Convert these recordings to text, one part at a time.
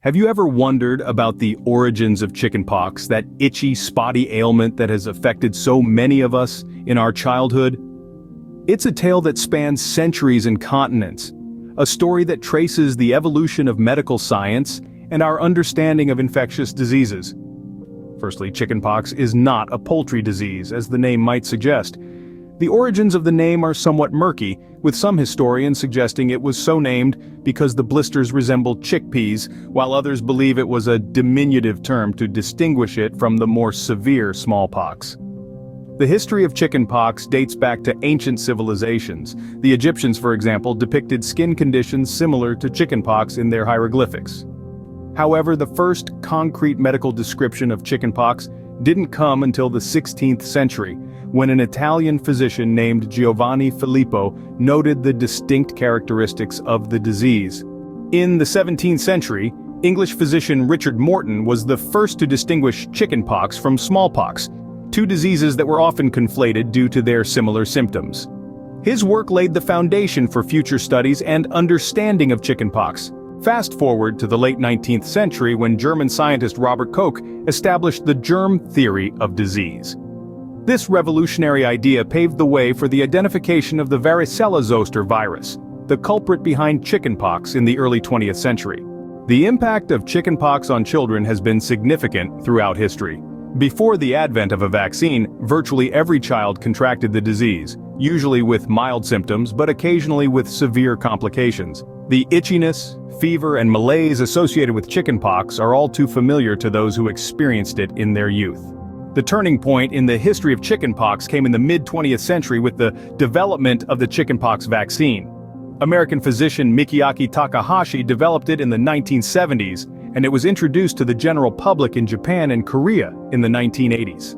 Have you ever wondered about the origins of chickenpox, that itchy, spotty ailment that has affected so many of us in our childhood? It's a tale that spans centuries and continents, a story that traces the evolution of medical science and our understanding of infectious diseases. Firstly, chickenpox is not a poultry disease, as the name might suggest. The origins of the name are somewhat murky, with some historians suggesting it was so named because the blisters resembled chickpeas, while others believe it was a diminutive term to distinguish it from the more severe smallpox. The history of chickenpox dates back to ancient civilizations. The Egyptians, for example, depicted skin conditions similar to chickenpox in their hieroglyphics. However, the first concrete medical description of chickenpox didn't come until the 16th century, when an Italian physician named Giovanni Filippo noted the distinct characteristics of the disease. In the 17th century, English physician Richard Morton was the first to distinguish chickenpox from smallpox, two diseases that were often conflated due to their similar symptoms. His work laid the foundation for future studies and understanding of chickenpox. Fast forward to the late 19th century when German scientist Robert Koch established the germ theory of disease. This revolutionary idea paved the way for the identification of the varicella-zoster virus, the culprit behind chickenpox in the early 20th century. The impact of chickenpox on children has been significant throughout history. Before the advent of a vaccine, virtually every child contracted the disease, usually with mild symptoms but occasionally with severe complications. The itchiness, fever, and malaise associated with chickenpox are all too familiar to those who experienced it in their youth. The turning point in the history of chickenpox came in the mid-20th century with the development of the chickenpox vaccine. American physician Mikiaki Takahashi developed it in the 1970s, and it was introduced to the general public in Japan and Korea in the 1980s.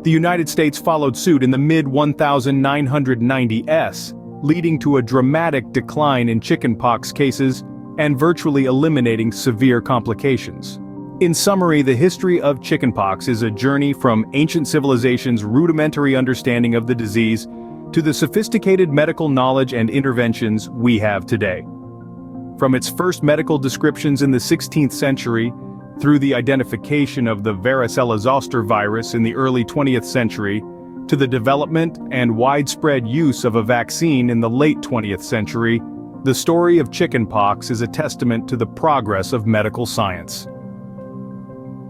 The United States followed suit in the mid-1990s, leading to a dramatic decline in chickenpox cases and virtually eliminating severe complications. In summary, the history of chickenpox is a journey from ancient civilization's rudimentary understanding of the disease to the sophisticated medical knowledge and interventions we have today. From its first medical descriptions in the 16th century, through the identification of the varicella-zoster virus in the early 20th century, to the development and widespread use of a vaccine in the late 20th century, the story of chickenpox is a testament to the progress of medical science.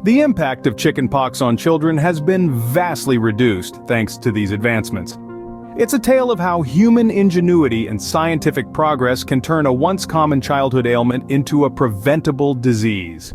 The impact of chickenpox on children has been vastly reduced thanks to these advancements. It's a tale of how human ingenuity and scientific progress can turn a once common childhood ailment into a preventable disease.